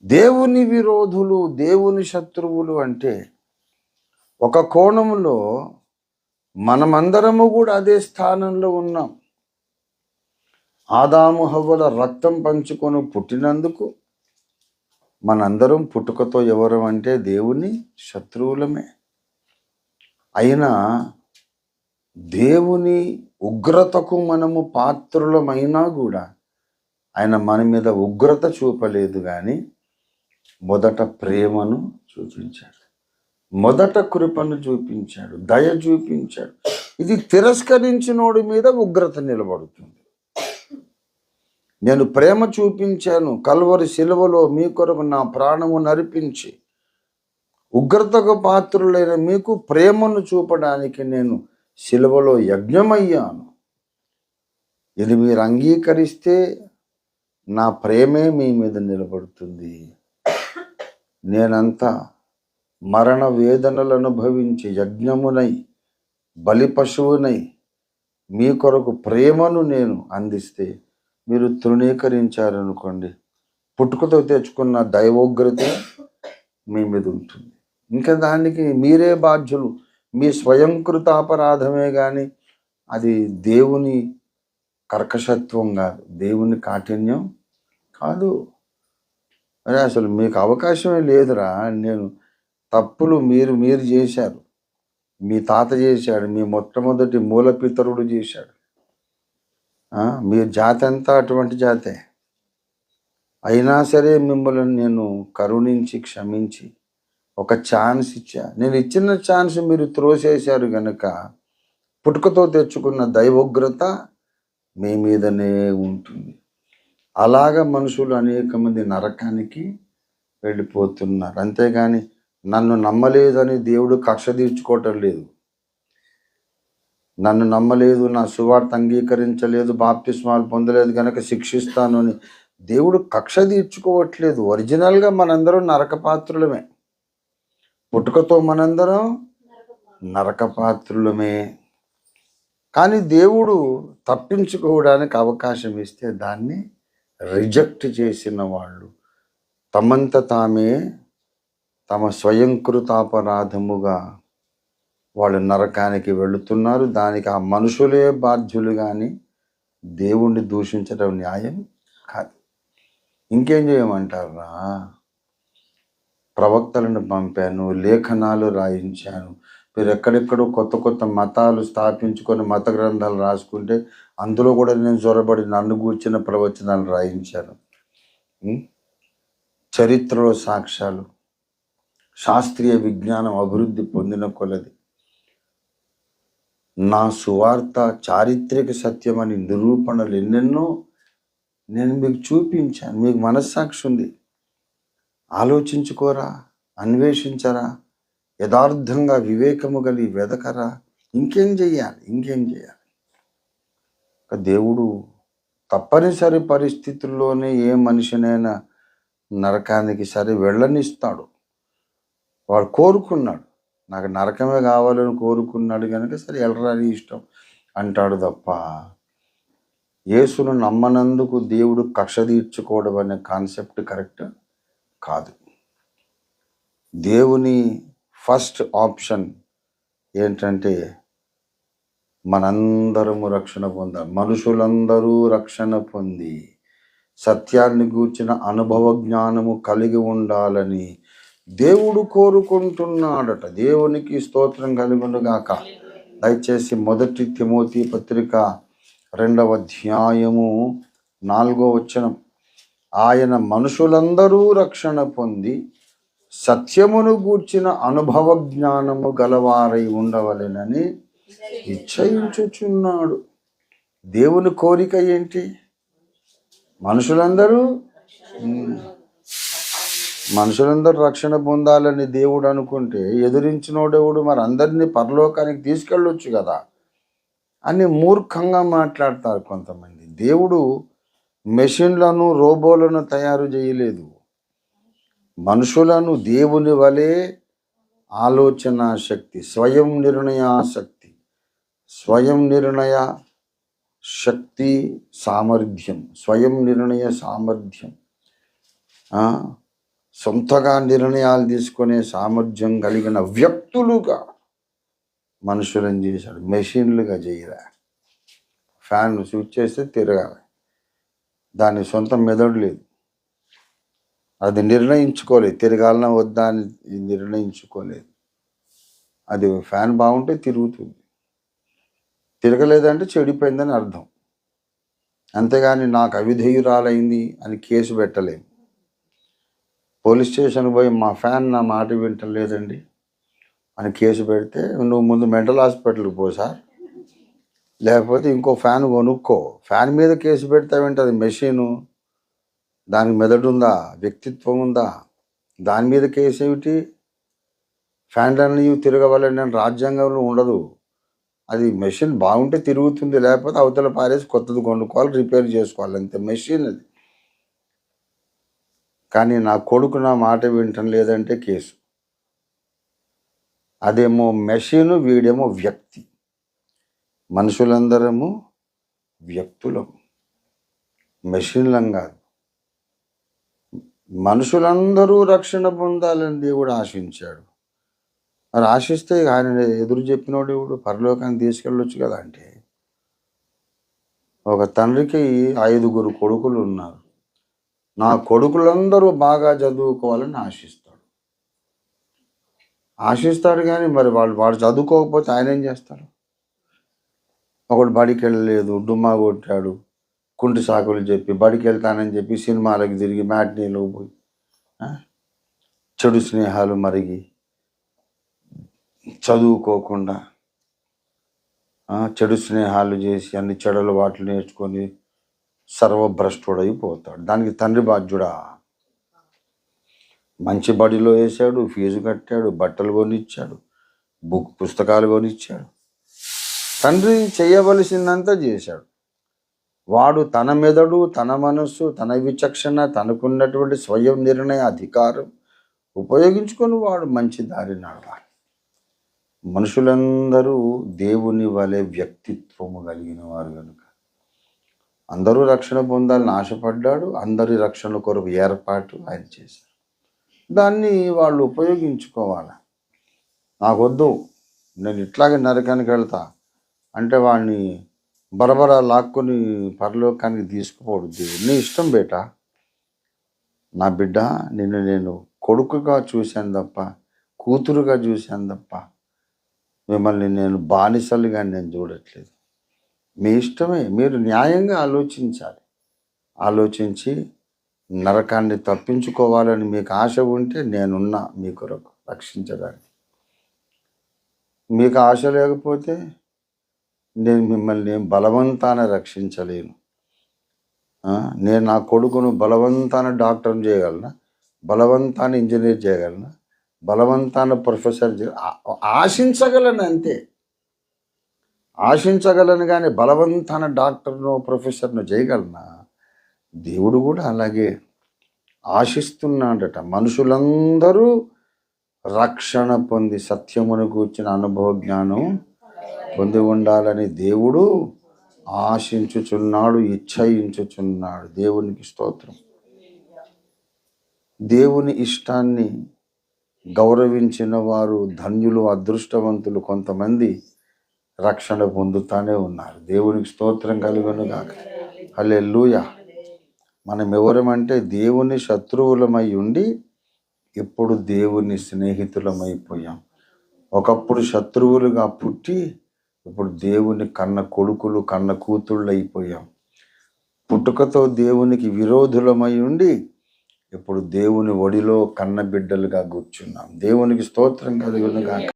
దేవుని విరోధులు, దేవుని శత్రువులు అంటే ఒక కోణంలో మనమందరము కూడా అదే స్థానంలో ఉన్నాం. ఆదాము హవ్వల రక్తం పంచుకొని పుట్టినందుకు మనందరం పుట్టుకతో ఎవరం అంటే దేవుని శత్రువులమే. అయినా దేవుని ఉగ్రతకు మనము పాత్రులమైనా కూడా ఆయన మన మీద ఉగ్రత చూపలేదు, కానీ మొదట ప్రేమను చూపించాడు, మొదట కృపను చూపించాడు, దయ చూపించాడు. ఇది తిరస్కరించినోడి మీద ఉగ్రత నిలబడుతుంది. నేను ప్రేమ చూపించాను, కల్వరి శిలువలో మీ కొరకు నా ప్రాణము నరిపించి ఉగ్రతకు పాత్రులైన మీకు ప్రేమను చూపడానికి నేను శిలువలో యజ్ఞమయ్యాను. ఇది మీరు అంగీకరిస్తే నా ప్రేమే మీ మీద నిలబడుతుంది. నేనంతా మరణ వేదనలు అనుభవించి యజ్ఞమునై బలి పశువునై మీ కొరకు ప్రేమను నేను అందిస్తే మీరు తృణీకరించారనుకోండి, పుట్టుకతో తెచ్చుకున్న దైవోగ్రత మీ మీద ఉంటుంది. ఇంకా దానికి మీరే బాధ్యులు. మీ స్వయంకృతాపరాధమే కానీ అది దేవుని కర్కశత్వం కాదు, దేవుని కాఠిన్యం కాదు. అరే అసలు మీకు అవకాశమే లేదురా. నేను తప్పులు మీరు చేశారు, మీ తాత చేశాడు, మీ మొట్టమొదటి మూలపితరుడు చేశాడు. మీ జాతి అంతా అటువంటి జాతే. అయినా సరే మిమ్మల్ని నేను కరుణించి క్షమించి ఒక ఛాన్స్ ఇచ్చా. నేను ఇచ్చిన ఛాన్స్ మీరు త్రోసేశారు గనక పుట్టుకతో తెచ్చుకున్న దైవోగ్రత మీ మీదనే ఉంటుంది. అలాగ మనుషులు అనేక మంది నరకానికి వెళ్ళిపోతున్నారు. అంతేగాని నన్ను నమ్మలేదని దేవుడు కక్ష తీర్చుకోవటం లేదు. నన్ను నమ్మలేదు, నా సువార్త అంగీకరించలేదు, బాప్తిస్మాలు పొందలేదు కనుక శిక్షిస్తాను అని దేవుడు కక్ష తీర్చుకోవట్లేదు. ఒరిజినల్గా మనందరం నరకపాత్రులమే. పుట్టుకతో మనందరం నరకపాత్రులమే. కానీ దేవుడు తప్పించుకోవడానికి అవకాశం ఇస్తే దాన్ని రిజెక్ట్ చేసిన వాళ్ళు తమంత తామే తమ స్వయంకృతాపరాధముగా వాళ్ళు నరకానికి వెళుతున్నారు. దానికి ఆ మనుషులే బాధ్యులు, కానీ దేవుణ్ణి దూషించడం న్యాయం కాదు. ఇంకేం చేయమంటారా? ప్రవక్తలను పంపాను, లేఖనాలు రాయించాను. మీరు ఎక్కడెక్కడో కొత్త కొత్త మతాలు స్థాపించుకొని మత గ్రంథాలు రాసుకుంటే అందులో కూడా నేను చొరబడి నన్ను గూర్చిన ప్రవచనాలు రాయించాను. చరిత్రలో సాక్ష్యాలు, శాస్త్రీయ విజ్ఞానం అభివృద్ధి పొందిన కొలది నా సువార్త చారిత్రక సత్యమని నిరూపణలు ఎన్నెన్నో నేను మీకు చూపించాను. మీకు మనస్సాక్షి ఉంది, ఆలోచించుకోరా, అన్వేషించరా, యథార్థంగా వివేకము కలిగి వెదకరా. ఇంకేం చేయాలి? దేవుడు తప్పనిసరి పరిస్థితుల్లోనే ఏ మనిషినైనా నరకానికి సరే వెళ్ళనిస్తాడు. వాడు కోరుకున్నాడు, నాకు నరకమే కావాలని కోరుకున్నాడు కనుక సరే వెళ్ళరాని ఇష్టం అంటాడు తప్ప యేసును నమ్మనందుకు దేవుడు కక్ష తీర్చుకోవడం అనే కాన్సెప్ట్ కరెక్ట్ కాదు. దేవుని ఫస్ట్ ఆప్షన్ ఏంటంటే మనందరము రక్షణ పొందాలి. మనుషులందరూ రక్షణ పొంది సత్యాన్ని గూర్చిన అనుభవ జ్ఞానము కలిగి ఉండాలని దేవుడు కోరుకుంటున్నాడట. దేవునికి స్తోత్రం కలుగునుగాక. దయచేసి 1 తిమోతి పత్రిక 2వ అధ్యాయము 4వ వచనం. ఆయన మనుషులందరూ రక్షణ పొంది సత్యమును గూర్చిన అనుభవ జ్ఞానము గలవారై ఉండవలెనని ఇచ్చయించుచున్నాడు. దేవుని కోరిక ఏంటి? మనుషులందరూ రక్షణ పొందాలని దేవుడు అనుకుంటే ఎదురించినోడెవడు? మరి అందరినీ పరలోకానికి తీసుకెళ్ళొచ్చు కదా అని మూర్ఖంగా మాట్లాడతారు కొంతమంది. దేవుడు మెషిన్లను, రోబోలను తయారు చేయలేదు. మనుషులను దేవుని వలె ఆలోచన శక్తి, స్వయం నిర్ణయ సామర్థ్యం సొంతగా నిర్ణయాలు తీసుకునే సామర్థ్యం కలిగిన వ్యక్తులుగా మనుషులను చేశాడు. మెషిన్లుగా చేయరా. ఫ్యాన్ స్విచ్ చేస్తే తిరగాలి. దాని సొంత మెదడు లేదు. అది నిర్ణయించుకోలేదు, తిరగాలన్నా వద్దా అని నిర్ణయించుకోలేదు. అది ఫ్యాన్ బాగుంటే తిరుగుతుంది, తిరగలేదంటే చెడిపోయిందని అర్థం. అంతేగాని నాకు అవిధేయురాలైంది అని కేసు పెట్టలేము. పోలీస్ స్టేషన్కి పోయి మా ఫ్యాన్ నా మాట వింటలేదండి అని కేసు పెడితే నువ్వు ముందు మెంటల్ హాస్పిటల్కి పో సార్, లేకపోతే ఇంకో ఫ్యాన్ కొనుక్కో. ఫ్యాన్ మీద కేసు పెడతావేంటి? అది మెషిను, దానికి మెదడు ఉందా, వ్యక్తిత్వం ఉందా? దాని మీద కేసు ఏమిటి? ఫ్యాన్లన్నీ తిరగవాలని రాజ్యాంగంలో ఉండదు. అది మెషిన్ బాగుంటే తిరుగుతుంది, లేకపోతే అవతల పారేసి కొత్తది కొనుక్కోవాలి, రిపేర్ చేసుకోవాలి, అంతే. మెషిన్ అది. కానీ నా కొడుకు నా మాట వింటం లేదంటే కేసు. అదేమో మెషిన్, వీడేమో వ్యక్తి. మనుషులందరము వ్యక్తులం, మెషిన్లం కాదు. మనుషులందరూ రక్షణ పొందాలని దేవుడు ఆశించాడు. మరి ఆశిస్తే ఆయన ఎదురు చెప్పినోడు దేవుడు పరలోకానికి తీసుకెళ్ళొచ్చు కదా. అంటే ఒక తండ్రికి 5 కొడుకులు ఉన్నారు. నా కొడుకులందరూ బాగా చదువుకోవాలని ఆశిస్తాడు. కానీ మరి వాడు చదువుకోకపోతే ఆయన ఏం చేస్తాడు? ఒకడు బడికి వెళ్ళలేదు, డుమ్మా కొట్టాడు, కుంటి సాకులు చెప్పి, బడికి వెళ్తానని చెప్పి సినిమాలకు తిరిగి, మ్యాట్నీలో పోయి, చెడు స్నేహాలు మరిగి, చదువుకోకుండా చెడు స్నేహాలు చేసి అన్ని చెడుల వాటిని నేర్చుకొని సర్వభ్రష్టుడైపోతాడు. దానికి తండ్రి బాధ్యుడా? మంచి బడిలో వేసాడు, ఫీజు కట్టాడు, బట్టలు కొనిచ్చాడు, పుస్తకాలు కొనిచ్చాడు. తండ్రి చేయవలసిందంతా చేశాడు. వాడు తన మెదడు, తన మనస్సు, తన విచక్షణ, తనకున్నటువంటి స్వయం నిర్ణయ అధికారం ఉపయోగించుకొని వాడు మంచి దారి నడవాలి. మనుషులందరూ దేవుని వలె వ్యక్తిత్వము కలిగిన వారు కనుక అందరూ రక్షణ పొందాలని ఆశపడ్డాడు. అందరి రక్షణ కొరకు ఏర్పాటు ఆయన చేశారు. దాన్ని వాళ్ళు ఉపయోగించుకోవాలి. నాకొద్దు, నేను ఇట్లాగే నరకానికి వెళ్తా అంటే వాడిని బరబరా లాక్కొని పరలోకానికి తీసుకుపోడు దేవుడు. నీ ఇష్టం బేట. నా బిడ్డ, నేను కొడుకుగా చూశాను తప్ప, కూతురుగా చూశాను తప్ప, మిమ్మల్ని నేను బానిసలుగా నేను చూడట్లేదు. మీ ఇష్టమే. మీరు న్యాయంగా ఆలోచించాలి. ఆలోచించి నరకాన్ని తప్పించుకోవాలని మీకు ఆశ ఉంటే నేనున్నా మీ కొరకు రక్షించడానికి. మీకు ఆశ లేకపోతే నేను మిమ్మల్ని బలవంతాన రక్షించలేను. నేను నా కొడుకును బలవంతాన డాక్టర్ని చేయగలనా? బలవంతాన ఇంజనీర్ చేయగలనా? బలవంతాన ప్రొఫెసర్ ఆశించగలను, అంతే. ఆశించగలను కానీ బలవంతాన డాక్టర్ను ప్రొఫెసర్ను చేయగలనా? దేవుడు కూడా అలాగే ఆశిస్తున్నాడట. మనుషులందరూ రక్షణ పొంది సత్యమును కూర్చిన అనుభవ జ్ఞానం పొంది ఉండాలని దేవుడు ఆశించుచున్నాడు, ఇచ్చయించుచున్నాడు. దేవునికి స్తోత్రం. దేవుని ఇష్టాన్ని గౌరవించిన వారు ధన్యులు, అదృష్టవంతులు. కొంతమంది రక్షణ పొందుతానే ఉన్నారు. దేవునికి స్తోత్రం కలుగును గాక. హల్లెలూయా. మనం ఎవరమంటే దేవుని శత్రువులమై ఉండి ఇప్పుడు దేవుని స్నేహితులమైపోయాం. ఒకప్పుడు శత్రువులుగా పుట్టి ఇప్పుడు దేవుని కన్న కొడుకులు, కన్న కూతుళ్ళు అయిపోయాం. పుట్టుకతో దేవునికి విరోధులమై ఉండి ఇప్పుడు దేవుని ఒడిలో కన్న బిడ్డలుగా కూర్చున్నాం. దేవునికి స్తోత్రం కలుగును గాక.